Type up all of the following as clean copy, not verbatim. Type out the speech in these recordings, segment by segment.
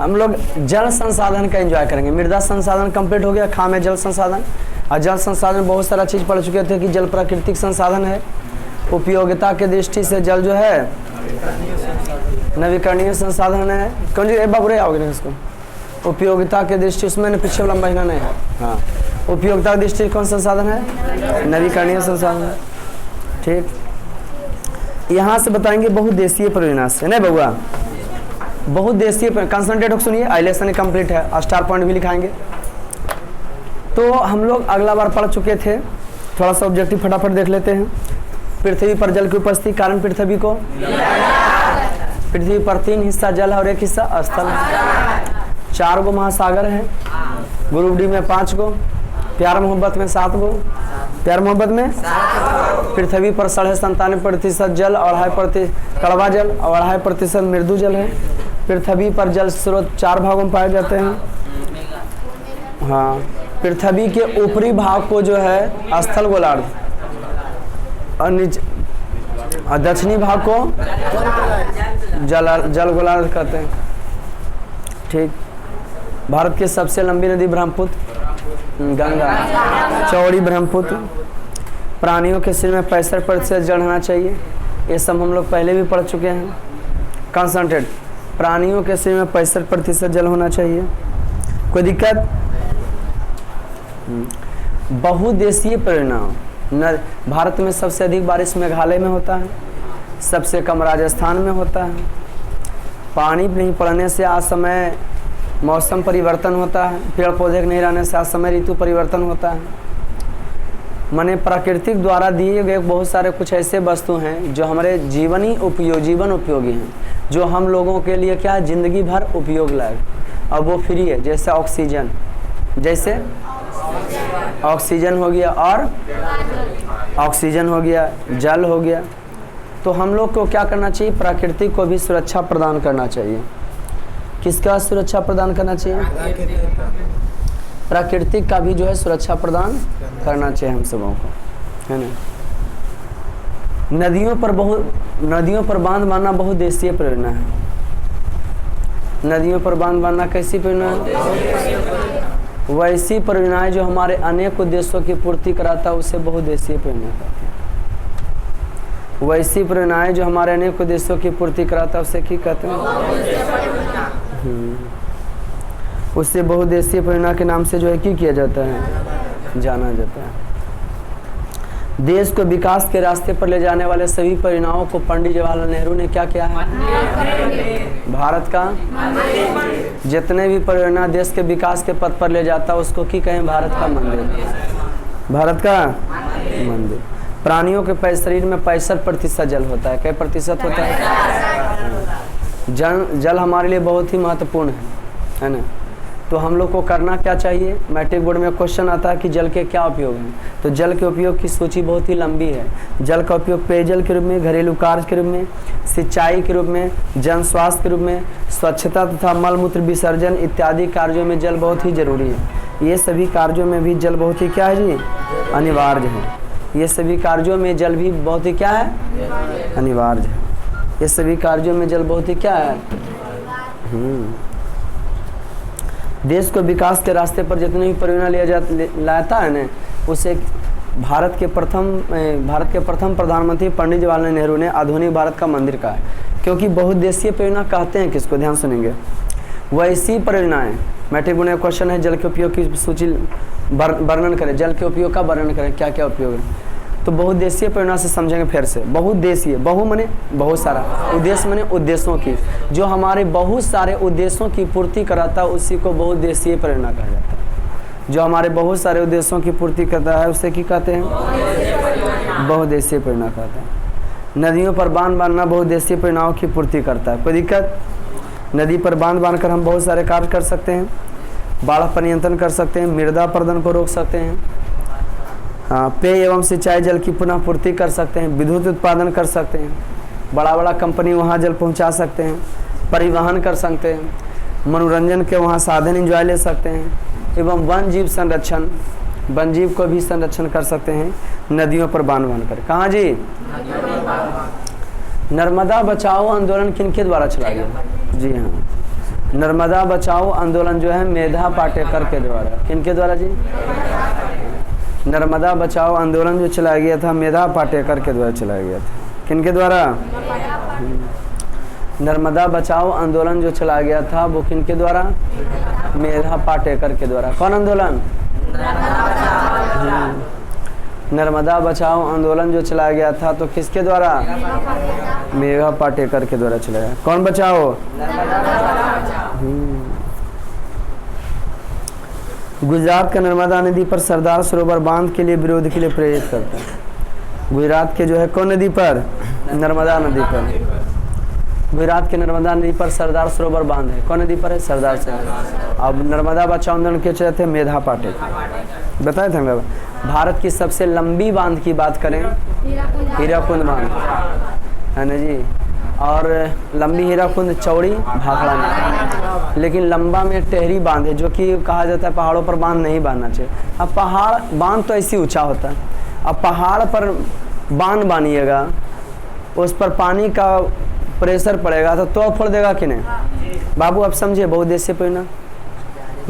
हम लोग जल संसाधन का एंजॉय करेंगे। मृदा संसाधन कंप्लीट हो गया, खा में जल संसाधन। और जल संसाधन बहुत सारा चीज़ पढ़ चुके थे कि जल प्राकृतिक संसाधन है। उपयोगिता के दृष्टि से जल जो है नवीकरणीय संसाधन है। कौन जी बाबू आओगे ना इसको उपयोगिता के दृष्टि उसमें पीछे वाला महीना नहीं है। हाँ, उपयोगिता की दृष्टि कौन संसाधन है? नवीकरणीय संसाधन है। ठीक, यहाँ से बताएंगे बहुउद्देशीय परियोजना से, नहीं बउआ? बहुउद्देशीय कंसंट्रेट होकर सुनिए, आइलेसन कंप्लीट है, स्टार पॉइंट भी लिखाएंगे। तो हम लोग अगला बार पढ़ चुके थे, थोड़ा सा ऑब्जेक्टिव फटाफट देख लेते हैं। पृथ्वी पर जल की उपस्थिति कारण पृथ्वी को, पृथ्वी पर 3 हिस्सा जल है और 1 हिस्सा स्थल है। 4 गो महासागर है, ग्रुप डी में 5 गो, प्यार मोहब्बत में 7 गो, प्यार मोहब्बत में पृथ्वी पर 97% जल और 2.5% कड़वा जल और 2.5% मृदु जल है। पृथ्वी पर जल स्रोत 4 भागों में पाए जाते हैं। हाँ, पृथ्वी के ऊपरी भाग को जो है स्थल गोलार्ध और दक्षिणी भाग को जल गोलार्ध कहते हैं। ठीक, भारत की सबसे लंबी नदी ब्रह्मपुत्र, गंगा, चौड़ी ब्रह्मपुत्र। प्राणियों के शरीर में 65% जल होना चाहिए, ये सब हम लोग पहले भी पढ़ चुके हैं। कंसंट्रेट, प्राणियों के शरीर में 65% जल होना चाहिए। कोई दिक्कत? बहुउद्देशीय परियोजना। भारत में सबसे अधिक बारिश मेघालय में होता है, सबसे कम राजस्थान में होता है। पानी नहीं पड़ने से असमय मौसम परिवर्तन होता है, पेड़ पौधे नहीं रहने से असमय ऋतु परिवर्तन होता है। माने प्राकृतिक द्वारा दिए गए बहुत सारे कुछ ऐसे वस्तु हैं जो हमारे जीवन उपयोगी हैं, जो हम लोगों के लिए क्या ज़िंदगी भर उपयोग लायक, और वो फ्री है। जैसे ऑक्सीजन, जैसे ऑक्सीजन हो गया, और ऑक्सीजन हो गया, जल हो गया। तो हम लोग को क्या करना चाहिए? प्रकृति को भी सुरक्षा प्रदान करना चाहिए। किसका सुरक्षा प्रदान करना चाहिए? प्रकृति का भी जो है सुरक्षा प्रदान करना चाहिए हम सबों को, है ना। नदियों पर बांध बांधना बहुउद्देशीय परियोजना है। नदियों पर बांध बांधना कैसी परियोजना है? वैसी परियोजनाएं जो हमारे अनेक उद्देश्यों की पूर्ति कराता है उसे बहुउद्देशीय परियोजना कहते हैं। वैसी परियोजनाएं जो हमारे अनेक उद्देश्यों की पूर्ति कराता है उसे क्या कहते हैं? उससे बहुउद्देशीय परियोजना के नाम से जो है क्या किया जाता है? जाना जाता है। देश को विकास के रास्ते पर ले जाने वाले सभी परियोजनाओं को पंडित जवाहरलाल नेहरू ने क्या किया है? भारत का जितने भी परियोजना देश के विकास के पथ पर ले जाता है उसको क्या कहें? भारत का मंदिर, भारत का मंदिर। प्राणियों के शरीर में 65% जल होता है। क्या प्रतिशत होता है? जल हमारे लिए बहुत ही महत्वपूर्ण है ना। तो हम लोग को करना क्या चाहिए? मैट्रिक बोर्ड में क्वेश्चन आता है कि जल के क्या उपयोग हैं। तो जल के उपयोग की सूची बहुत ही लंबी है। जल का उपयोग पेयजल के रूप में, घरेलू कार्य के रूप में, सिंचाई के रूप में, जन स्वास्थ्य के रूप में, स्वच्छता तथा मल मूत्र विसर्जन इत्यादि कार्यों में जल बहुत ही जरूरी है। ये सभी कार्यों में भी जल बहुत ही क्या है जी? अनिवार्य है। ये सभी कार्यों में जल भी बहुत ही क्या है? अनिवार्य है। ये सभी कार्यों में जल बहुत ही क्या है? देश को विकास के रास्ते पर जितनी भी परियोजना लाता है ना, उसे भारत के प्रथम प्रधानमंत्री पंडित जवाहरलाल नेहरू ने आधुनिक भारत का मंदिर कहा है। क्योंकि बहुउद्देशीय परियोजना कहते हैं किसको? ध्यान सुनेंगे। वैसी परियोजनाएं, मैट्रिक बोर्ड में क्वेश्चन है, जल के उपयोग की सूची वर्णन करें। जल के उपयोग का वर्णन करें, क्या क्या उपयोग है। तो बहुउद्देशीय परियोजना से समझेंगे फिर से। बहुउद्देशीय, बहु मने बहुत सारा, उद्देश्य मने उद्देश्यों की, जो हमारे बहुत सारे उद्देश्यों की पूर्ति कराता है उसी को बहुउद्देशीय परियोजना कहा जाता है। जो हमारे बहुत सारे उद्देश्यों की पूर्ति करता है उसे क्या कहते हैं? बहुउद्देशीय परियोजना कहते हैं। नदियों पर बांध बांधना बहुउद्देशीय परियोजनाओं की पूर्ति करता है। कोई दिक्कत? नदी पर बांध बांध कर हम बहुत सारे कार्य कर सकते हैं। बाढ़ पर नियंत्रण कर सकते हैं, मृदा अपरदन को रोक सकते हैं, पेय एवं सिंचाई जल की पुनः पूर्ति कर सकते हैं, विद्युत उत्पादन कर सकते हैं, बड़ा बड़ा कंपनी वहाँ जल पहुँचा सकते हैं, परिवहन कर सकते हैं, मनोरंजन के वहाँ साधन एंजॉय ले सकते हैं, एवं वन जीव संरक्षण, वन जीव को भी संरक्षण कर सकते हैं नदियों पर बांध बांध कर। कहाँ जी? नर्मदा बचाओ आंदोलन किनके द्वारा चला गया? जी हाँ, नर्मदा बचाओ आंदोलन जो है मेधा पाटेकर के द्वारा, किनके द्वारा जी? नर्मदा बचाओ आंदोलन जो चलाया गया था मेधा पाटेकर के द्वारा चलाया गया था, किनके द्वारा? नर्मदा बचाओ आंदोलन जो चलाया गया था वो किनके द्वारा? मेधा पाटेकर के द्वारा। कौन आंदोलन? नर्मदा बचाओ आंदोलन जो चलाया गया था तो किसके द्वारा? मेधा पाटेकर के द्वारा चलाया। कौन बचाओ? गुजरात का नर्मदा नदी पर सरदार सरोवर बांध के लिए विरोध के लिए प्रेरित करता है। गुजरात के जो है कौन नदी पर? नर्मदा नदी पर। गुजरात के नर्मदा नदी पर सरदार सरोवर बांध है, कौन नदी पर है? सरदार सरोवर। अब नर्मदा बचाओ आंदोलन के चले थे मेधा पाटेकर, बताए थे हम लोग। भारत की सबसे लंबी बांध की बात करें, हीराकुंड बांध है ना जी, और लंबी हीराकुंद, चौड़ी भाखड़ा में। लेकिन लंबा में टेहरी बांध है, जो कि कहा जाता है पहाड़ों पर बांध नहीं बांधना चाहिए। अब पहाड़ बांध तो ऐसे ऊंचा होता है, अब पहाड़ पर बांध बांधिएगा, उस पर पानी का प्रेशर पड़ेगा तो तोड़ फोड़ देगा कि नहीं? बाबू आप समझिए, बहुउद्देशीय परियोजना।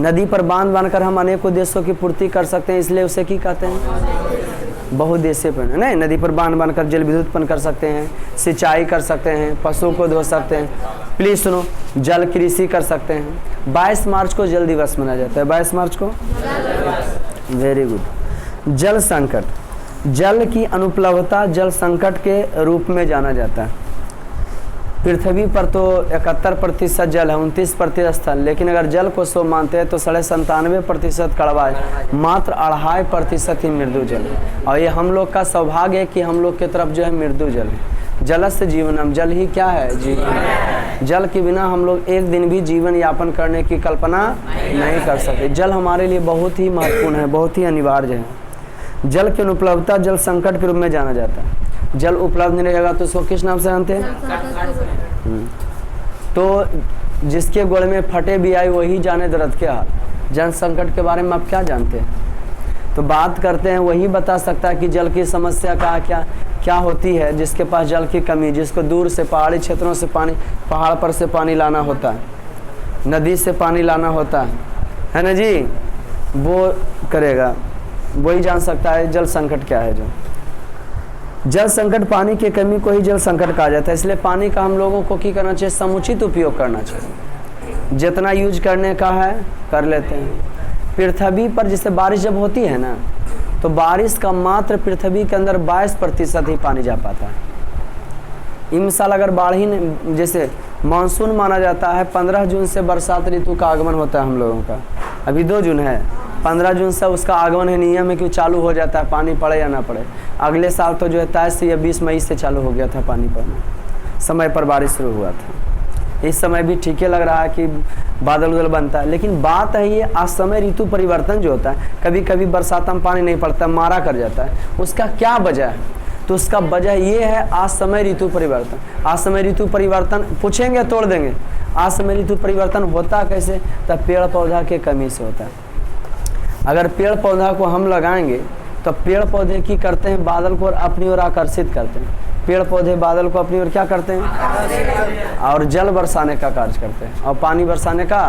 नदी पर बांध बांधकर हम अनेक उद्देश्यों की पूर्ति कर सकते हैं, इसलिए उसे क्या कहते हैं? बहुउद्देशीय परियोजना। नहीं, नदी पर बांध बांधकर जल विद्युत उत्पन्न कर सकते हैं, सिंचाई कर सकते हैं, पशुओं को धो सकते हैं। प्लीज सुनो, जल कृषि कर सकते हैं। 22 मार्च को जल दिवस मनाया जाता है, 22 मार्च को। Very good. जल संकट, जल की अनुपलब्धता जल संकट के रूप में जाना जाता है। पृथ्वी पर तो 71% जल है, 29% स्थल, लेकिन अगर जल को सो मानते हैं तो 97.5% कड़वा है, मात्र 2.5% ही मृदु जल है। और ये हम लोग का सौभाग्य है कि हम लोग की तरफ जो है मृदु जल है। जलस्य जीवनम, जल ही क्या है? जीवन। जल के बिना हम लोग एक दिन भी जीवन यापन करने की कल्पना नहीं कर सकते। जल हमारे लिए बहुत ही महत्वपूर्ण है, बहुत ही अनिवार्य है। जल की अनुपलब्धता जल संकट के रूप में जाना जाता है। जल उपलब्ध नहीं रहेगा तो उसको किस नाम से जानते हैं? तो जिसके गोड़ में फटे भी आई वही जाने दर्द के हाल। जल संकट के बारे में आप क्या जानते हैं? तो बात करते हैं, वही बता सकता है कि जल की समस्या का क्या होती है। जिसके पास जल की कमी, जिसको दूर से पहाड़ी क्षेत्रों से पानी, पहाड़ पर से पानी लाना होता है, नदी से पानी लाना होता है ना जी, वो करेगा, वही जान सकता है जल संकट क्या है। जो जल संकट, पानी की कमी को ही जल संकट कहा जाता है। इसलिए पानी का हम लोगों को क्या करना चाहिए? समुचित उपयोग करना चाहिए। जितना यूज करने का है कर लेते हैं। पृथ्वी पर जैसे बारिश जब होती है ना, तो बारिश का मात्र पृथ्वी के अंदर 22% ही पानी जा पाता है। इस साल अगर बाढ़ ही नहीं, जैसे मानसून माना जाता है 15 जून से बरसात ऋतु का आगमन होता है हम लोगों का, अभी 2 जून है, 15 जून से उसका आगमन है, नियम है कि चालू हो जाता है, पानी पड़े या ना पड़े। अगले साल तो जो है 23 या 20 मई से चालू हो गया था पानी पड़ना, समय पर बारिश शुरू हुआ था। इस समय भी ठीक लग रहा है कि बादल उदल बनता है, लेकिन बात है ये असमय ऋतु परिवर्तन जो होता है, कभी कभी बरसात में पानी नहीं पड़ता, मारा कर जाता है, उसका क्या वजह है? तो उसका वजह ये है असमय ऋतु परिवर्तन। असमय ऋतु परिवर्तन पूछेंगे तोड़ देंगे। असमय ऋतु परिवर्तन होता कैसे? तब पेड़ पौधा के कमी से होता है। अगर पेड़ पौधा को हम लगाएंगे तो पेड़ पौधे की करते हैं, बादल को अपनी ओर आकर्षित करते हैं। पेड़ पौधे बादल को अपनी ओर क्या करते हैं? और जल बरसाने का कार्य करते हैं, और पानी बरसाने का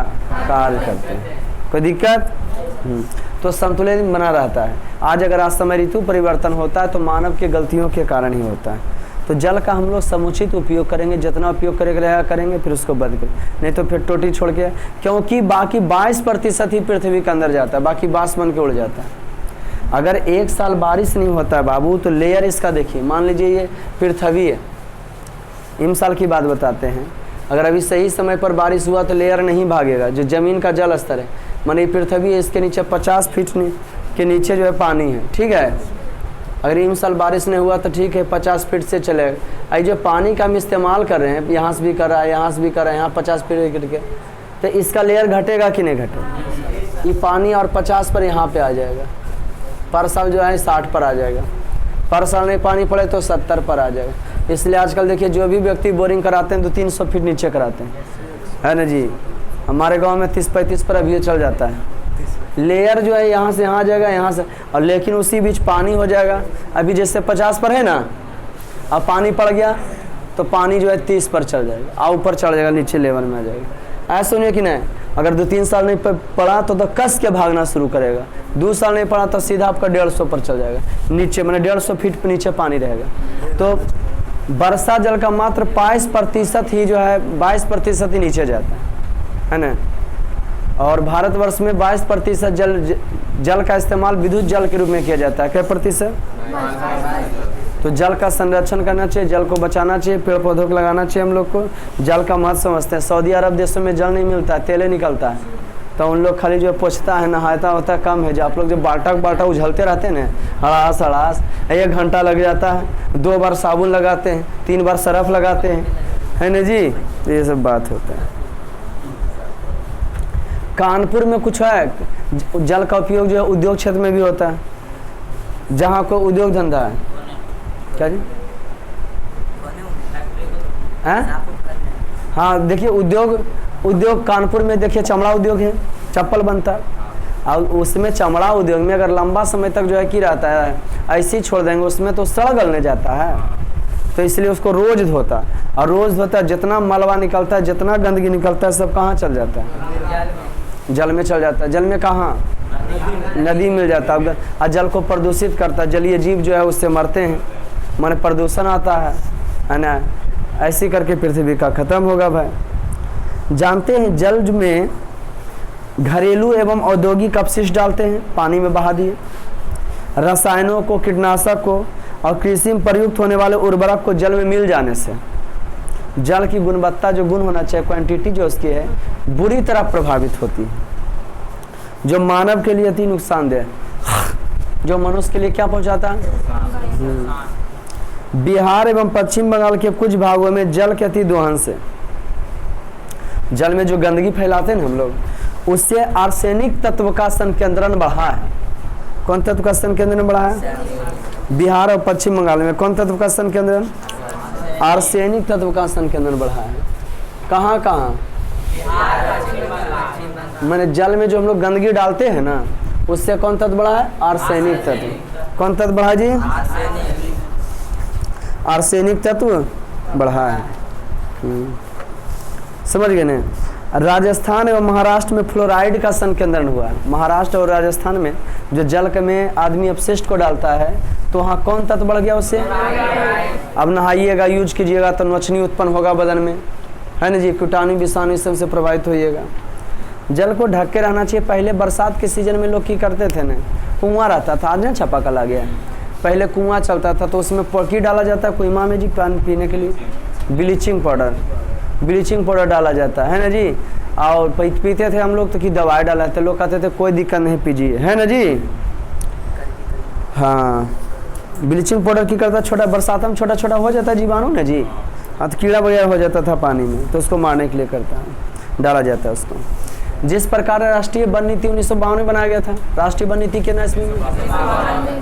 कार्य करते हैं। कोई दिक्कत? तो संतुलन बना रहता है। आज अगर असमय ऋतु परिवर्तन होता है तो मानव के गलतियों के कारण ही होता है। तो जल का हम लोग समुचित उपयोग करेंगे, जितना उपयोग करेंगे फिर उसको बंद करें, नहीं तो फिर टोटी छोड़ के, क्योंकि बाकी 22% ही पृथ्वी के अंदर जाता है, बाकी बाष्प बन के उड़ जाता है। अगर एक साल बारिश नहीं होता है बाबू, तो लेयर इसका देखिए, मान लीजिए ये पृथ्वी है, इन साल की बात बताते हैं, अगर अभी सही समय पर बारिश हुआ तो लेयर नहीं भागेगा। जो जमीन का जल स्तर है, माने पृथ्वी है, इसके नीचे 50 फीट के नीचे जो है पानी है, ठीक है। अगर इन साल बारिश नहीं हुआ तो ठीक है, 50 फीट से चलेगा। ये जो पानी का हम इस्तेमाल कर रहे हैं, यहाँ से भी कर रहा है, यहाँ से भी कर रहा है, यहाँ 50 फीट गिर के, तो इसका लेयर घटेगा कि नहीं घटेगा? ये पानी और 50 पर यहाँ पे आ जाएगा, पर साल जो है 60 पर आ जाएगा, पर साल नहीं पानी पड़े तो 70 पर आ जाएगा। इसलिए आजकल देखिए जो भी व्यक्ति बोरिंग कराते हैं तो 300 फीट नीचे कराते हैं, है ना जी। हमारे गांव में 30-35 पर अभी चल जाता है। लेयर जो है यहाँ से यहाँ आ जाएगा, यहाँ से, और लेकिन उसी बीच पानी हो जाएगा। अभी जैसे 50 पर है ना, अब पानी पड़ गया तो पानी जो है 30 पर चल जाएगा, और ऊपर चढ़ जाएगा, नीचे लेवल में आ जाएगा। ऐसा नहीं है कि नहीं, अगर 2-3 साल नहीं पढ़ा तो कस के भागना शुरू करेगा, 2 साल नहीं पढ़ा तो सीधा आपका 150 पर चल जाएगा नीचे, मैंने 150 फीट पर नीचे पानी रहेगा। तो वर्षा जल का मात्र 22% ही जो है 22% ही नीचे जाता है ना। और भारतवर्ष में 22% जल का इस्तेमाल विद्युत जल के रूप में किया जाता है। क्या प्रतिशत? तो जल का संरक्षण करना चाहिए, जल को बचाना चाहिए, पेड़ पौधों को लगाना चाहिए। हम लोग को जल का महत्व समझते हैं। सऊदी अरब देशों में जल नहीं मिलता है, तेल निकलता है, तो उन लोग खाली जो पोछता है नहाता होता है कम है। जो आप लोग जो बाल्टा उझलते रहते हैं ना, हड़ास हड़ास 1 घंटा लग जाता है, 2 बार साबुन लगाते हैं, 3 बार सरफ लगाते हैं, है ना जी। ये सब बात होता है। कानपुर में कुछ है, जल का उपयोग जो है उद्योग क्षेत्र में भी होता है, जहाँ कोई उद्योग धंधा है। क्या जी? हाँ, देखिए उद्योग कानपुर में देखिए चमड़ा उद्योग है, चप्पल बनता है। और उसमें चमड़ा उद्योग में अगर लंबा समय तक जो है कि रहता है, ऐसे ही छोड़ देंगे उसमें तो सड़ गलने जाता है, तो इसलिए उसको रोज धोता, और रोज धोता जितना मलबा निकलता है, जितना गंदगी निकलता है, सब कहाँ चल जाता है? जल में चल जाता है। जल में कहाँ? नदी मिल जाता है, और जल को प्रदूषित करता है। जलीय जीव जो है उससे मरते हैं, माने प्रदूषण आता है ना। ऐसे करके पृथ्वी का खत्म होगा भाई। जानते हैं जल में घरेलू एवं औद्योगिक अपशिष्ट डालते हैं, पानी में बहा दिए। रसायनों को, कीटनाशक को और कृषि में प्रयुक्त होने वाले उर्वरक को जल में मिल जाने से जल की गुणवत्ता, जो गुण होना चाहिए, क्वांटिटी जो उसकी है, बुरी तरह प्रभावित होती है, जो मानव के लिए अति नुकसानदेह, जो मनुष्य के लिए क्या पहुंचाता है। बिहार एवं पश्चिम बंगाल के कुछ भागों में जल के अति दोहन से, जल में जो गंदगी फैलाते हैं हम लोग, उससे आर्सेनिक तत्व का संकेंद्रण बढ़ा है। कौन तत्व का संकेंद्रण बढ़ा है? बिहार और पश्चिम बंगाल में कौन तत्व का संकेंद्रण? आर्सेनिक तत्व का संकेंद्रण बढ़ा है। कहाँ कहाँ? मैंने जल में जो हम लोग गंदगी डालते हैं ना, उससे कौन तत्व बढ़ा है? आर्सेनिक तत्व। कौन तत्व बढ़ा जी? आर्सेनिक तत्व बढ़ा है। समझ गए ना। राजस्थान एवं महाराष्ट्र में फ्लोराइड का संकेंद्रण हुआ है। महाराष्ट्र और राजस्थान में जो जल में आदमी अपशिष्ट को डालता है, तो वहाँ कौन तत्व बढ़ गया उससे? अब नहाइएगा, यूज कीजिएगा तो नोचनी उत्पन्न होगा बदन में, है ना जी। कीटाणु विषाणु सबसे प्रभावित होइएगा। जल को ढक के रहना चाहिए। पहले बरसात के सीजन में लोग की करते थे ना, कुआं रहता था, आज ना चापाकल आ गया। पहले कुआं चलता था तो उसमें पौकी डाला जाता है कुआं में जी, पानी पीने के लिए ब्लीचिंग पाउडर डाला जाता है ना जी। और पीते थे हम लोग तो कि दवाई डाला थे, लोग कहते थे कोई दिक्कत नहीं पीजिए, है ना जी। हाँ, ब्लीचिंग पाउडर की करता, छोटा बरसात में छोटा छोटा हो जाता है जीवाणु ना जी, हाँ, तो कीड़ा वगैरह हो जाता था पानी में, तो उसको मारने के लिए करता है, डाला जाता है उसको। जिस प्रकार राष्ट्रीय वन नीति 1952 में बनाया गया था। राष्ट्रीय वन नीति के ईस्वी में?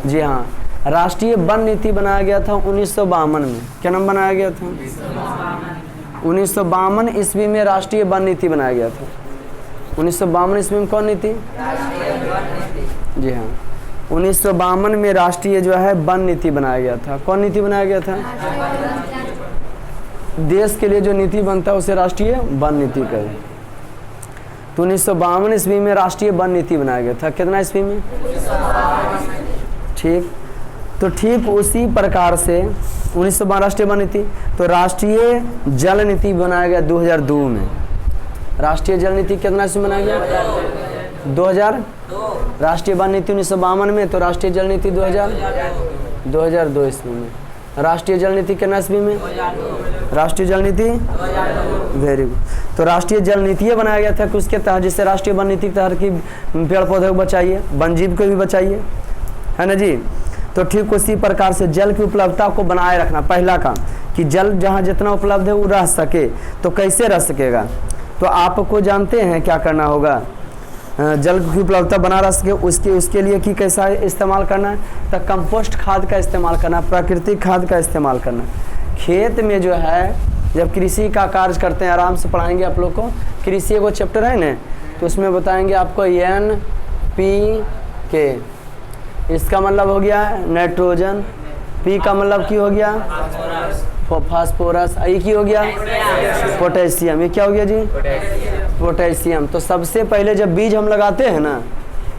जी हाँ, राष्ट्रीय वन नीति बनाया गया था 1952 में। क्या नाम बनाया गया था? 1952 ईस्वी में राष्ट्रीय वन नीति बनाया गया था। 1952 ईस्वी में कौन नीति? जी हाँ, 1952 में राष्ट्रीय जो है वन नीति बनाया गया था। कौन नीति बनाया गया था? देश के लिए जो नीति बनता है उसे राष्ट्रीय वन नीति कहे। तो 1952 ईस्वी में राष्ट्रीय वन नीति बनाया गया था। कितना ईस्वी में? ठीक, तो ठीक उसी प्रकार से 1952 राष्ट्रीय वन नीति, तो राष्ट्रीय जल नीति बनाया गया 2002 में। राष्ट्रीय जल नीति कितना ईस्वी बनाया गया? 2000। राष्ट्रीय वन नीति 1952 में, तो राष्ट्रीय जल नीति 2002 ईस्वी में। राष्ट्रीय जल नीति कितना ईस्वी में? राष्ट्रीय जल नीति, वेरी गुड। तो राष्ट्रीय जल नीति बनाया गया था कि उसके तहत, जिससे राष्ट्रीय वन नीति के तहत की पेड़ पौधे को बचाइए, वन जीव को भी बचाइए, है ना जी। तो ठीक उसी प्रकार से जल की उपलब्धता को बनाए रखना पहला काम, कि जल जहाँ जितना उपलब्ध है वो रह सके। तो कैसे रह सकेगा? तो आपको जानते हैं क्या करना होगा, जल की उपलब्धता बना रह सके उसके लिए कि कैसा इस्तेमाल करना है? तो कंपोस्ट खाद का इस्तेमाल करना, प्राकृतिक खाद का इस्तेमाल करना। खेत में जो है जब कृषि का कार्य करते हैं, आराम से पढ़ाएंगे आप लोग को, कृषि एगो चैप्टर है ना, तो उसमें बताएंगे आपको NPK, इसका मतलब हो गया नाइट्रोजन, P का मतलब की हो गया फास्फोरस, I की हो गया पोटेशियम, ये क्या हो गया जी? पोटेशियम। तो सबसे पहले जब बीज हम लगाते हैं ना,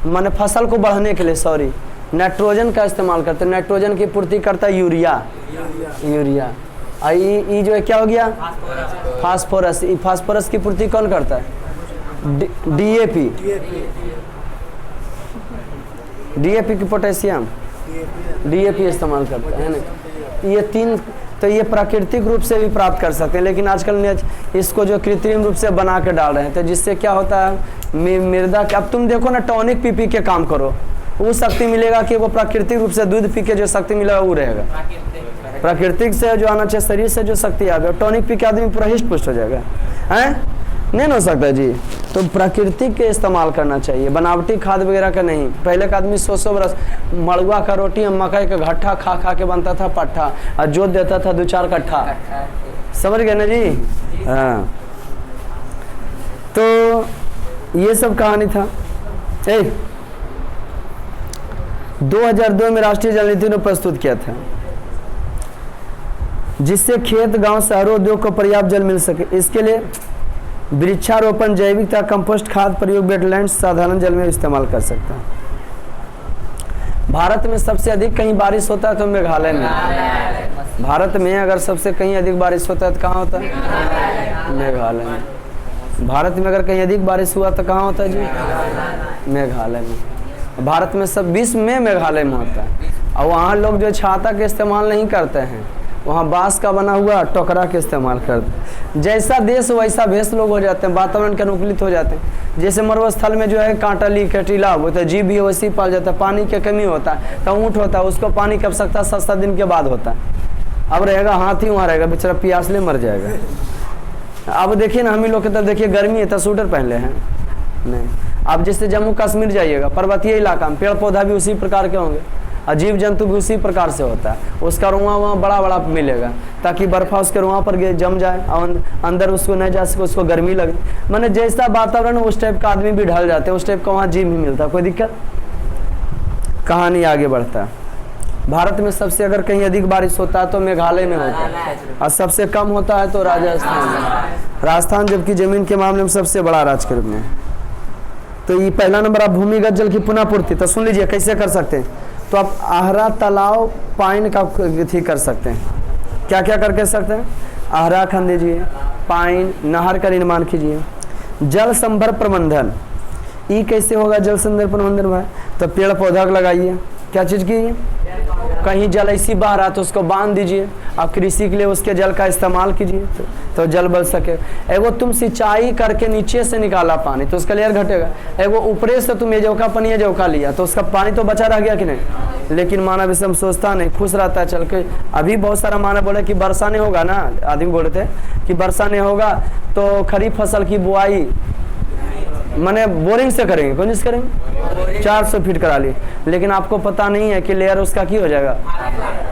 माने फसल को बढ़ने के लिए, सॉरी, नाइट्रोजन का इस्तेमाल करते हैं। नाइट्रोजन की पूर्ति करता है यूरिया। ये जो है क्या हो गया, फास्फोरस। फास्फोरस की पूर्ति कौन करता है, डीएपी। डीएपी की पोटेशियम, डीएपी इस्तेमाल करता है ना। ये तीन तो ये प्राकृतिक रूप से भी प्राप्त कर सकते हैं, लेकिन आजकल इसको जो कृत्रिम रूप से बना के डाल रहे हैं, तो जिससे क्या होता है मृदा के, अब तुम देखो ना, टॉनिक पी के काम करो, वो शक्ति मिलेगा कि वो प्राकृतिक रूप से दूध पी के जो शक्ति मिलेगा वो रहेगा। प्राकृतिक से जो आना चाहिए, शरीर से जो शक्ति आ गया, टॉनिक पी के आदमी पूरा हिस्ट पुष्ट हो जाएगा, हैं? नहीं हो सकता जी। तो प्राकृतिक के इस्तेमाल करना चाहिए, बनावटी खाद वगैरह का नहीं। पहले का आदमी 100 बरस मड़ुआ का रोटी और मकई का घट्टा खा खा के बनता था पट्ठा, और जोत देता था 2-4 कट्ठा। समझ गए ना जी? हाँ, तो ये सब कहानी था। 2002 में राष्ट्रीय जल नीति ने प्रस्तुत किया था, जिससे खेत, गांव, शहरों, उद्योग को पर्याप्त जल मिल सके। इसके लिए वृक्षारोपण, जैविकता, कंपोस्ट खाद प्रयोग, वेटलैंड्स साधारण जल में इस्तेमाल कर सकता है। भारत में सबसे अधिक कहीं बारिश होता है तो मेघालय में। भारत में अगर सबसे कहीं अधिक बारिश होता है तो कहाँ होता है, मेघालय में। भारत में अगर कहीं अधिक बारिश हुआ तो कहाँ होता है जी, मेघालय में। भारत में सब विश्व में मेघालय में होता है। और वहाँ लोग जो छाता के इस्तेमाल नहीं करते हैं, वहाँ बांस का बना हुआ टोकरा के इस्तेमाल करते हैं। जैसा देश वैसा भेष लोग हो जाते हैं, वातावरण के अनुकूलित हो जाते हैं। जैसे मरुस्थल में जो है कांटाली कटीला वो तो जीव भी वैसे ही पाल जाता है। पानी की कमी होता है तो ऊँट होता है, उसको पानी की आवश्यकता 7-7 दिन के बाद होता है। अब रहेगा हाथी वहाँ रहेगा, बेचारा प्यास ले मर जाएगा। अब देखिए ना, हम ही लोग की तरफ देखिए, गर्मी है तो स्वेटर पहन ले हैं नहीं। अब जैसे जम्मू कश्मीर जाइएगा, पर्वतीय इलाका में पेड़ पौधा भी उसी प्रकार के होंगे, अजीब जंतु भी उसी प्रकार से होता है। उसका रुआ वहाँ बड़ा बड़ा मिलेगा ताकि बर्फा उसके रुआ पर जम जाए और अंदर उसको नहीं जा सके, उसको गर्मी लगे। मैंने जैसा वातावरण उस टाइप का आदमी भी ढल जाते हैं, उस टाइप का वहाँ जीव भी मिलता है। कोई दिक्कत? कहानी आगे बढ़ता है। भारत में सबसे अगर कहीं अधिक बारिश होता है तो मेघालय में होता है, और सबसे कम होता है तो राजस्थान में। राजस्थान जबकि जमीन के मामले में सबसे बड़ा राज्य के रूप में। तो ये पहला नंबर। आप भूमिगत जल की पुनः पूर्ति, तो सुन लीजिए कैसे कर सकते हैं। तो आप आहरा, तालाब, पाइन का थी कर सकते हैं। क्या क्या करके सकते हैं? आहरा खन दीजिए, पाइन, नहर का निर्माण कीजिए। जल संभर प्रबंधन, ये कैसे होगा जल संभर प्रबंधन में? तो पेड़ पौधा लगाइए। क्या चीज़ की? कहीं जल ऐसी बह रहा तो उसको बांध दीजिए। आप कृषि के लिए उसके जल का इस्तेमाल कीजिए तो जल बच सके। एगो तुम सिंचाई करके नीचे से निकाला पानी तो उसका लेयर घटेगा। एगो ऊपरे से तुम ये जौका पानी ये जौका लिया तो उसका पानी तो बचा रह गया कि नहीं। लेकिन मानव इसम सोचता नहीं, खुश रहता है चल के। अभी बहुत सारा मानव बोले कि वर्षा नहीं होगा ना, आदमी बोलते हैं कि वर्षा नहीं होगा तो खरीफ फसल की बुआई माने बोरिंग से करेंगे। कौन चीज करेंगे? 400 फीट करा लिए। लेकिन आपको पता नहीं है कि लेयर उसका क्या हो जाएगा,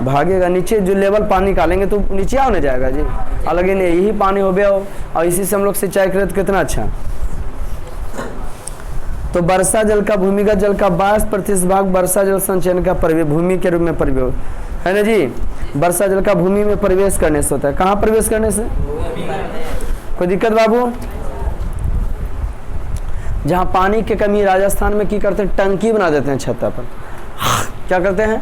भागेगा नीचे। जो लेवल पानी निकालेंगे तो नीचे होने जाएगा जी, अलग ही नहीं। यही पानी हो गया हो और इसी से हम लोग सिंचाई करें तो कितना अच्छा। तो वर्षा जल का, भूमिगत जल का 22% भाग वर्षा जल संचयन का भूमि के रूप में प्रयोग है ना जी। वर्षा जल का भूमि में प्रवेश करने से होता है। कहाँ प्रवेश करने से? कोई दिक्कत बाबू? जहाँ पानी की कमी, राजस्थान में क्या करते हैं, टंकी बना देते हैं छत पर। क्या करते हैं?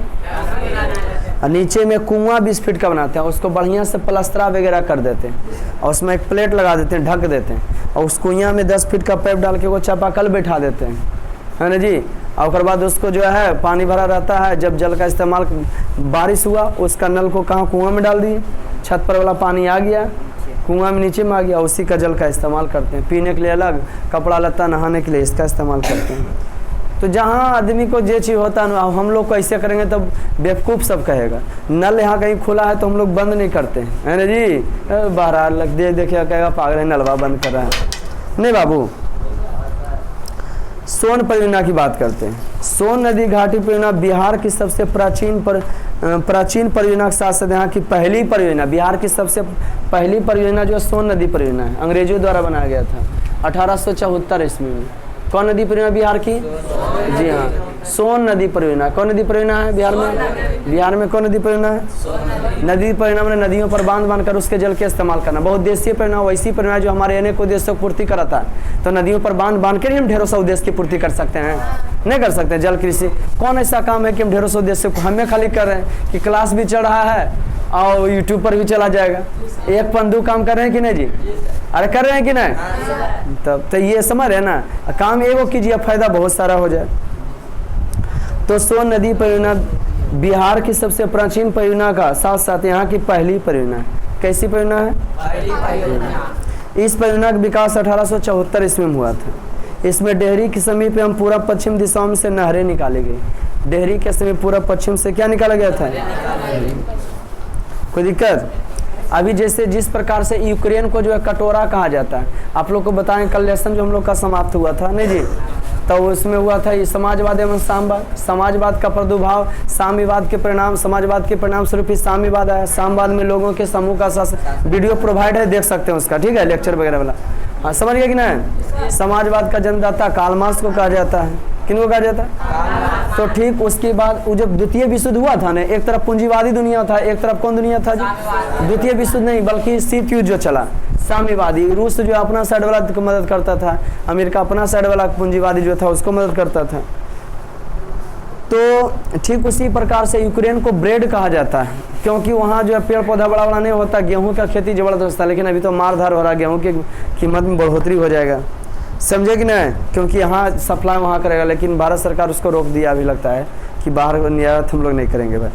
और नीचे में कुआं 20 फीट का बनाते हैं, उसको बढ़िया से प्लास्टरा वगैरह कर देते हैं और उसमें एक प्लेट लगा देते हैं, ढक देते हैं और उस कुआं में 10 फीट का पाइप डाल के वो चापाकल बैठा देते हैं, है ना जी। और उसके बाद उसको जो है पानी भरा रहता है। जब जल का इस्तेमाल, बारिश हुआ, उसका नल को कहाँ, कुआं में डाल दिए, छत पर वाला पानी आ गया, कुआं में नीचे में आ गया, उसी का जल का इस्तेमाल करते हैं। पीने के लिए अलग, कपड़ा लत्ता, नहाने के लिए इसका इस्तेमाल करते हैं। तो जहाँ आदमी को जो चीज़ होता है ना, हम लोग को ऐसे करेंगे तब बेवकूफ़ सब कहेगा। नल यहाँ कहीं खुला है तो हम लोग बंद नहीं करते हैं, है ना जी। बाहर लग देखिए कहेगा पागल है, नलवा बंद कर रहा है। नहीं बाबू, सोन परियोजना की बात करते हैं। सोन नदी घाटी परियोजना बिहार की सबसे प्राचीन परियोजना के साथ साथ यहाँ की पहली परियोजना, बिहार की सबसे पहली परियोजना जो सोन नदी परियोजना है, अंग्रेजों द्वारा बनाया गया था 1874 ईस्वी में। कौन नदी परियोजना बिहार की? जी हाँ, सोन नदी परियोजना। कौन नदी परियोजना है बिहार में? बिहार में कौन नदी परियोजना है? नदी परियोजना में नदियों पर बांध बांधकर उसके जल के इस्तेमाल करना। बहुउद्देशीय परियोजना वैसी परियोजना जो हमारे अनेक उद्देश्यों की पूर्ति कराता है। तो नदियों पर बांध बांध कर ही हम ढेरों सा उद्देश्य की पूर्ति कर सकते हैं? नहीं कर सकते। जल कृषि कौन ऐसा काम है कि हम ढेरों से उद्देश्य को हमें खाली कर रहे हैं कि क्लास भी चल रहा है और यूट्यूब पर भी चला जाएगा। एक पंदू काम कर रहे हैं कि नहीं जी? अरे कर रहे हैं कि नहीं? तब तो ये समझ रहे ना, काम एगो कीजिए फायदा बहुत सारा हो जाए। तो सोन नदी परियोजना बिहार की सबसे प्राचीन परियोजना का साथ साथ यहाँ की पहली परियोजना है। कैसी परियोजना है? पहली परियोजना। इस परियोजना का विकास 1874 ईस्वी में हुआ था। इसमें डेहरी के समीप एवं पूर्व पश्चिम दिशाओं से नहरें निकाली गई। डेहरी के समीप पूर्व पश्चिम से क्या निकाला गया था? कोई दिक्कत? अभी जैसे जिस प्रकार से यूक्रेन को जो है कटोरा कहा जाता है, आप लोग को बताएं कल लेसन जो हम लोग का समाप्त हुआ था नहीं जी, तो उसमें हुआ था ये समाजवाद एवं साम्यवाद। समाजवाद का प्रादुर्भाव साम्यवाद के परिणाम, समाजवाद के परिणाम स्वरूप साम्यवाद आया। साम्यवाद में लोगों के समूह का शासन। वीडियो प्रोवाइड है, देख सकते हैं उसका, ठीक है, लेक्चर वगैरह वाला। हाँ समझ गया कि नहीं? समाजवाद का जन्मदाता कार्ल मार्क्स को कहा जाता है। किन को कहा जाता है? तो ठीक उसके बाद जब द्वितीय विश्व युद्ध हुआ था ना, एक तरफ पूंजीवादी दुनिया था, एक तरफ कौन दुनिया था जी? द्वितीय विश्व नहीं बल्कि शीत युद्ध जो चला, साम्यवादी। रूस जो अपना साइड वाला को मदद करता था, अमेरिका अपना साइड वाला पूंजीवादी जो था उसको मदद करता था। तो ठीक उसी प्रकार से यूक्रेन को ब्रेड कहा जाता है, क्योंकि वहाँ जो है पेड़ पौधा बड़ा बड़ा नहीं होता, गेहूं का खेती जबरदस्त था। लेकिन अभी तो मारधार हो रहा, गेहूं की कीमत में बढ़ोतरी हो जाएगा, समझे कि नहीं? क्योंकि यहाँ सप्लाई वहाँ करेगा, लेकिन भारत सरकार उसको रोक दिया। अभी लगता है कि बाहर निर्यात हम लोग नहीं करेंगे भाई,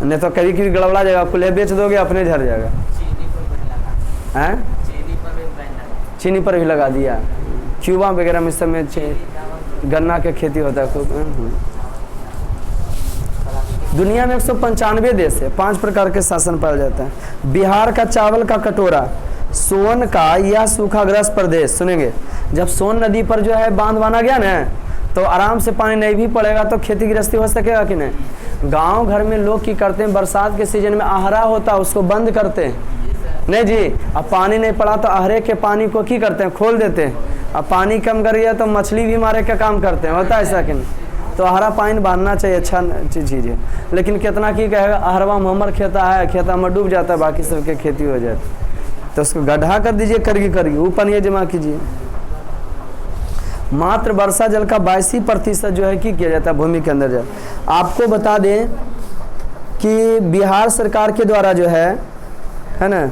नहीं तो कभी कभी गड़बड़ा जाएगा, खुले बेच दोगे अपने झड़ जाएगा। हैं? चीनी पर भी लगा दिया। क्यूबा वगैरह में सब में गन्ना के खेती होता है खूब। दुनिया में 195 देश है, 5 प्रकार के शासन पाया जाता है। बिहार का चावल का कटोरा, सोन का यह सूखाग्रस्त प्रदेश। सुनेंगे, जब सोन नदी पर जो है बांध बांधा गया ना, तो आराम से पानी नहीं भी पड़ेगा तो खेती गृहस्थी हो सकेगा कि नहीं? गांव घर में लोग की करते हैं, बरसात के सीजन में आहरा होता है उसको बंद करते हैं नहीं जी। अब पानी नहीं पड़ा तो आहरे के पानी को की करते हैं? खोल देते हैं। अब पानी कम कर गया तो मछली भी मारे का काम करते हैं, होता है ऐसा कि नहीं? तो आहरा पानी बांधना चाहिए, अच्छा चीज़ है। लेकिन कितना की कहेगा, आहरवा में हमर खेता है, खेता में डूब जाता है, बाकी सबके खेती हो जाती, तो उसको गड्ढा कर दीजिए, करगी वो पानी जमा कीजिए। मात्र वर्षा जल का 82% जो है कि किया जाता है भूमि के अंदर जाए। आपको बता दें कि बिहार सरकार के द्वारा जो है ना,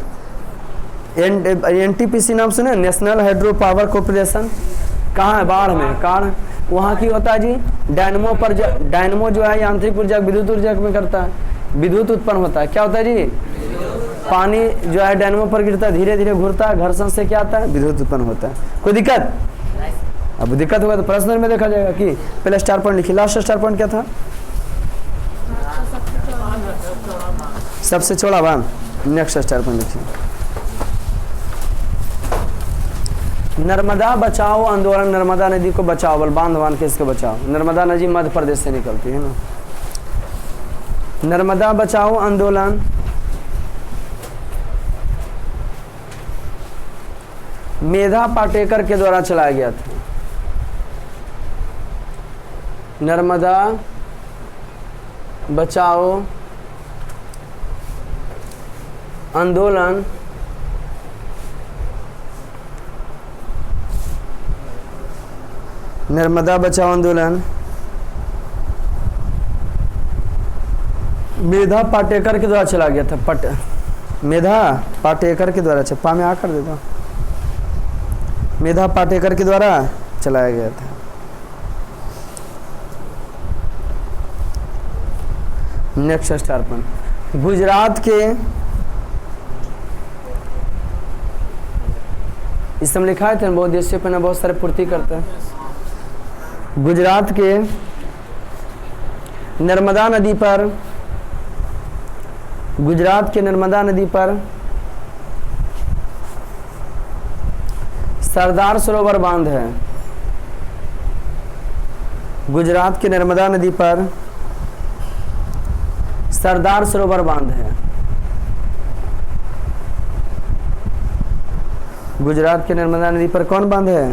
NTPC नाम सुने, नेशनल हाइड्रो पावर कॉर्पोरेशन, कहाँ है? बाढ़ में। कारण वहाँ की होता है जी, डायनमो पर डायनमो जो है यांत्रिक ऊर्जा विद्युत ऊर्जा में करता है, विद्युत उत्पन्न होता है। क्या होता है जी? पानी जो है डायनमो पर गिरता है, धीरे धीरे घूरता है, घर्षण से क्या आता है? विद्युत उत्पन्न होता है। कोई दिक्कत? अब दिक्कत होगा तो प्रश्न में देखा जाएगा कि पहले स्टार पॉइंट लिखिए। लास्ट स्टार पॉइंट क्या था? सबसे चौड़ा बांध। नेक्स्ट स्टार पॉइंट लिखिए, नर्मदा बचाओ आंदोलन। नर्मदा नदी को बचाओ, बल बांध बांध के इसको बचाओ। नर्मदा नदी मध्य प्रदेश से निकलती है ना। नर्मदा बचाओ आंदोलन मेधा पाटेकर के द्वारा चलाया गया था। नर्मदा बचाओ आंदोलन नर्मदा बचाओ आंदोलन मेधा पाटेकर के द्वारा चला गया था। मेधा पाटेकर के द्वारा, पा में आ कर देता, मेधा पाटेकर के द्वारा चलाया गया था। नेक्स्ट स्टार पॉइंट, गुजरात के, इसमें लिखा है बहुत देशों पर बहुत सारे पूर्ति करते हैं। गुजरात के नर्मदा नदी पर, गुजरात के नर्मदा नदी पर सरदार सरोवर बांध है। गुजरात के नर्मदा नदी पर सरदार सरोवर बांध है। गुजरात के नर्मदा नदी पर कौन बांध है?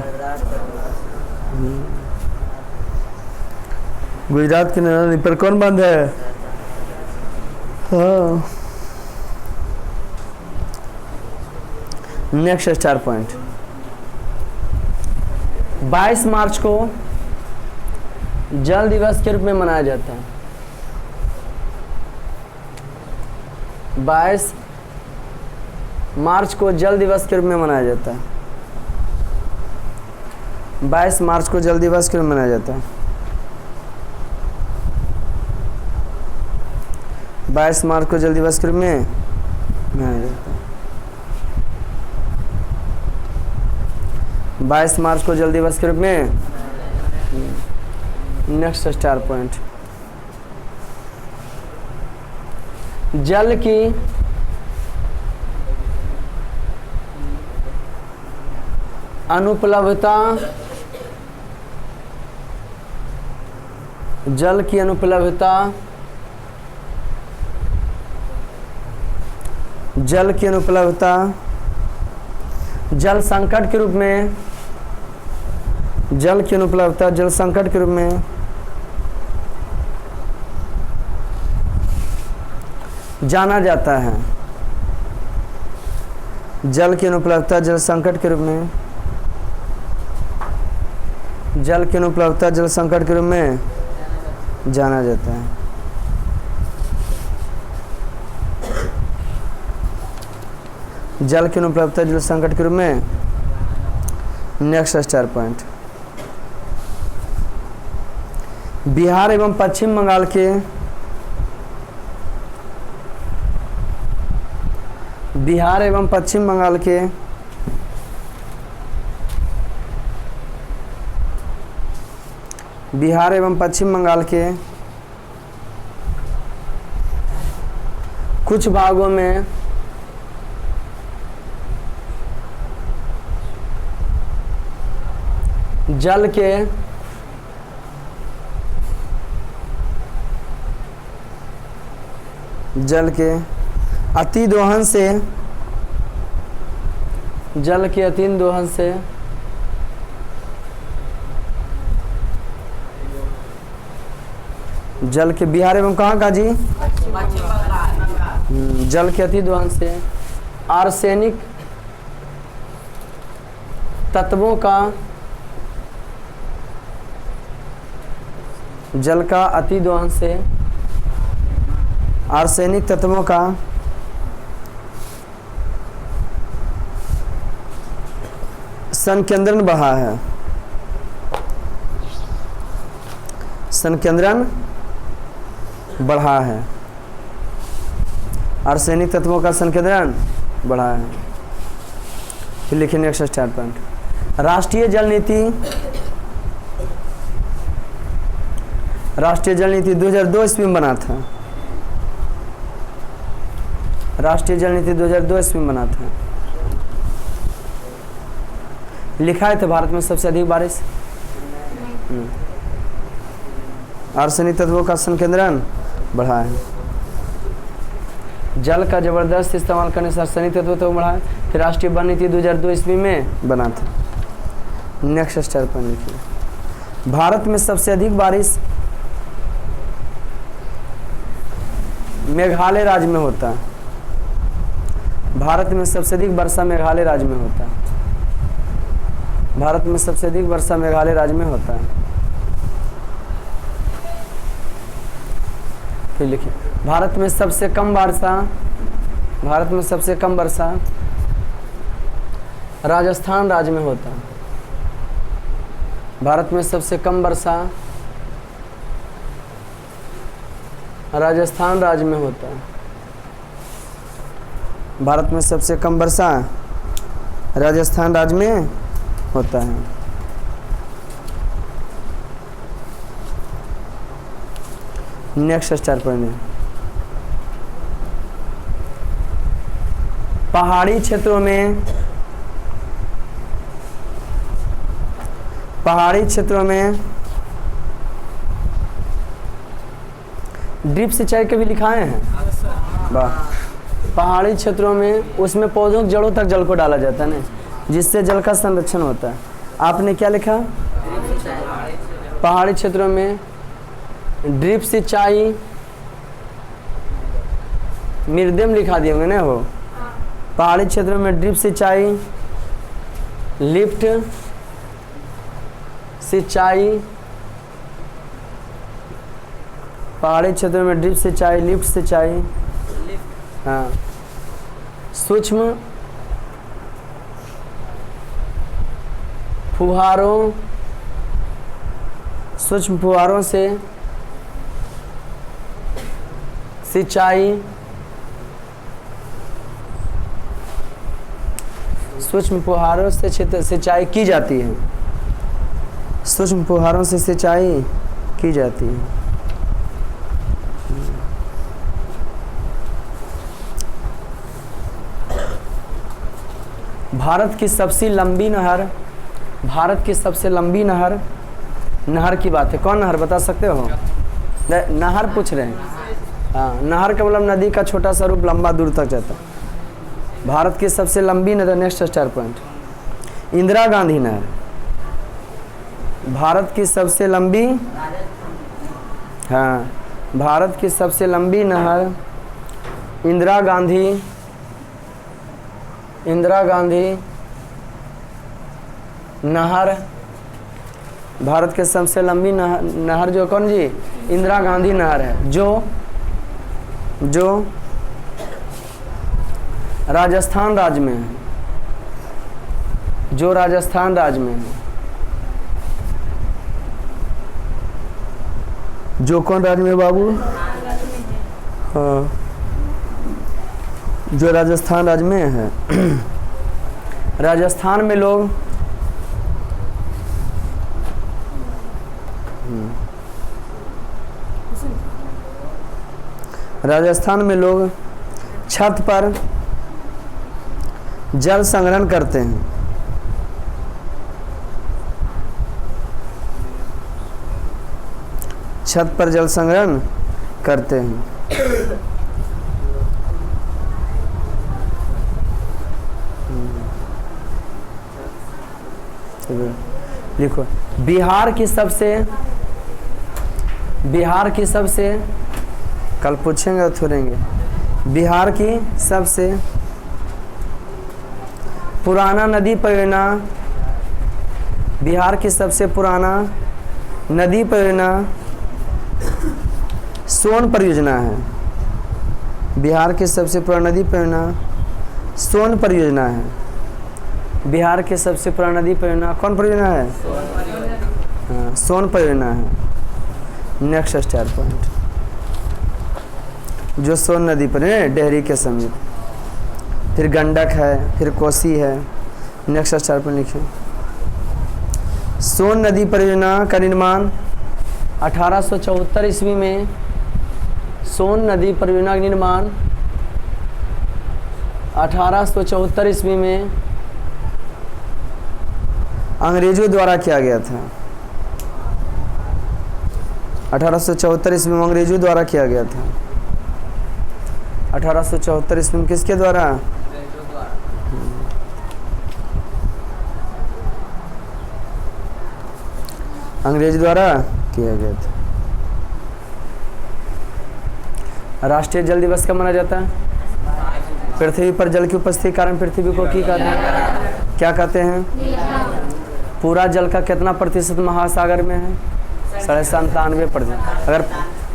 गुजरात की नर्मदा नदी पर कौन बांध है? हाँ। नेक्स्ट स्टार पॉइंट, 22 मार्च को जल दिवस के रूप में मनाया जाता है। 22 मार्च को जल दिवस के रूप में मनाया जाता है। 22 मार्च को जल दिवस के रूप में मनाया जाता है। 22 मार्च को जल दिवस के रूप में मनाया जाता है। 22 मार्च को जल दिवस के रूप में। नेक्स्ट स्टार पॉइंट, जल की अनुपलब्धता, जल की अनुपलब्धता, जल की अनुपलब्धता जल संकट के रूप में, जल की अनुपलब्धता जल संकट के रूप में जाना जाता है। जल की अनुपलब्धता जल संकट के रूप में, जल की अनुपलब्धता जल संकट के रूप में जाना जाता है। जल की अनुपलब्धता जल संकट के रूप में। नेक्स्ट स्टार पॉइंट, बिहार एवं पश्चिम बंगाल के, बिहार एवं पश्चिम बंगाल के बिहार एवं पश्चिम बंगाल के कुछ भागों में जल के अतिदोहन से, जल के अतिदोहन से जल के बिहार एवं कहाँ का जी? जल के अतिदोहन से आर्सेनिक तत्वों का, जल का अतिदोहन से आर्सेनिक तत्वों का संकेंद्रण बढ़ा है। संकेंद्रण बढ़ा है। आर्सेनिक तत्वों का संकेंद्रण बढ़ा है। फिर लिखिए नेक्स्ट स्टार पॉइंट, राष्ट्रीय जल नीति, राष्ट्रीय जल नीति 2002 ईस्वी में बना था। राष्ट्रीय जल नीति 2002 ईस्वी में बना था। लिखा है तो भारत में सबसे अधिक बारिश, आर्सेनिक तत्वों का संकेंद्रण बढ़ा है। जल का जबरदस्त इस्तेमाल करने से आर्सेनिक तत्वों तो बढ़ा है। फिर राष्ट्रीय वन नीति 2002 ईस्वी में बना था। नेक्स्ट स्टार पर लिखिए, भारत में सबसे अधिक बारिश मेघालय राज्य में होता है। भारत में सबसे अधिक वर्षा मेघालय राज्य में होता है। भारत में सबसे अधिक वर्षा मेघालय राज्य में होता है। फिर लिखिए, भारत में सबसे कम वर्षा, भारत में सबसे कम वर्षा राजस्थान राज्य में होता है। भारत में सबसे कम वर्षा राजस्थान राज्य में होता है। भारत में सबसे कम वर्षा राजस्थान राज्य में होता है। नेक्स्ट स्टार पॉइंट, पहाड़ी क्षेत्रों में, पहाड़ी क्षेत्रों में ड्रिप सिंचाई कभी लिखाए हैं? वाह। पहाड़ी क्षेत्रों में उसमें पौधों की जड़ों तक जल को डाला जाता है ना, जिससे जल का संरक्षण होता है। आपने क्या लिखा? पहाड़ी क्षेत्रों में ड्रिप सिंचाई, मिर्देम लिखा दिए होंगे ना वो। पहाड़ी क्षेत्रों में ड्रिप सिंचाई, लिफ्ट सिंचाई, पहाड़ी क्षेत्रों में ड्रिप सिंचाई, लिफ्ट सिंचाई, हाँ, सूक्ष्म फुहारों, सूक्ष्म फुहारों से सिंचाई, सूक्ष्म फुहारों से सिंचाई की जाती है, सूक्ष्म फुहारों से सिंचाई की जाती है। भारत की सबसे लंबी नहर, भारत की सबसे लंबी नहर, नहर की बात है, कौन नहर बता सकते हो? नहर पूछ रहे हैं। हाँ, नहर का मतलब नदी का छोटा सा रूप लंबा दूर तक जाता है। भारत की सबसे लंबी नहर, next star point, Indira Gandhi नहर। भारत की सबसे लंबी, हाँ, भारत की सबसे लंबी नहर इंदिरा गांधी, इंदिरा गांधी नहर। भारत के सबसे लंबी नहर जो कौन जी? इंदिरा गांधी नहर है, जो राजस्थान राज्य में है, जो राजस्थान राज्य में है। जो कौन राज्य में बाबू? हाँ, जो राजस्थान राज्य में है। राजस्थान में लोग राजस्थान में लोग छत पर जल संग्रहण करते हैं। छत पर जल संग्रहण करते हैं। लिखो, बिहार की सबसे कल पूछेंगे थोड़ेंगे। बिहार की सबसे पुराना नदी परियोजना, बिहार की सबसे पुराना नदी परियोजना सोन परियोजना है। बिहार की सबसे पुरानी नदी परियोजना सोन परियोजना है। बिहार की सबसे पुरानी नदी परियोजना कौन परियोजना है? हाँ, सोन परियोजना है। नेक्स्ट स्टार पॉइंट, जो सोन नदी पर है, डेहरी के समीप। फिर गंडक है, फिर कोसी है। नेक्स्ट स्टार पॉइंट लिखिए। सोन नदी परियोजना का निर्माण 1874 ईस्वी में, सोन नदी परियोजना का निर्माण 1874 ईस्वी में अंग्रेजों द्वारा किया गया था। 1874 ईस्वी में अंग्रेजों द्वारा किया गया था। 1874 ईस्वी में किसके द्वारा? अंग्रेज द्वारा किया गया था। राष्ट्रीय जल दिवस कब मनाया जाता है? पृथ्वी पर जल की उपस्थिति के कारण पृथ्वी को क्या कहते हैं? पूरा जल का कितना प्रतिशत महासागर में है? 97%। अगर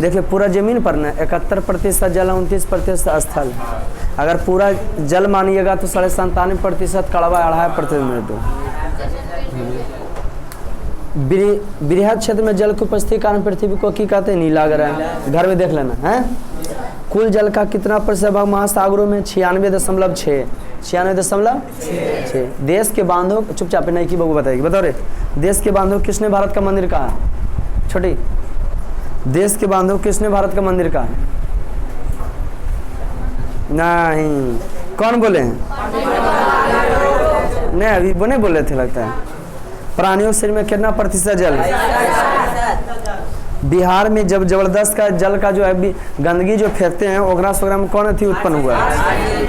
देखिए पूरा जमीन पर ना 71% जल है, 29% स्थल है। अगर पूरा जल मानिएगा तो 97.5% कड़वा, 2.5% मृदु। बृहद क्षेत्र में जल की उपस्थिति के कारण पृथ्वी को की कहते हैं? नीला ग्रह। घर में देख लेना है। कुल जल का कितना प्रतिशत भाग महासागरों में? 96.6। 96.6। देश के बांधों, चुपचाप नहीं की बबू बताएगी, बताओ रे। देश के बांधों किसने भारत का मंदिर कहा? छोटी, देश के बांधों किसने भारत का मंदिर कहा? नहीं, कौन बोले हैं? नहीं, अभी वो नहीं बोल रहे थे लगता है। प्राणियों के शरीर में कितना प्रतिशत जल है? बिहार में जब जबरदस्त का जल का जो है गंदगी जो फेंकते हैं, ओगरा सोगरा में कौन थी उत्पन्न हुआ?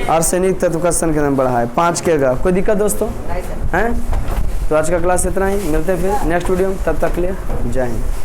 आर्सेनिक तत्व का संकेतन बढ़ा है। 5 के का कोई दिक्कत दोस्तों हैं? तो आज का क्लास इतना ही, मिलते हैं फिर नेक्स्ट वीडियो में, तब तक के लिए जय हिंद।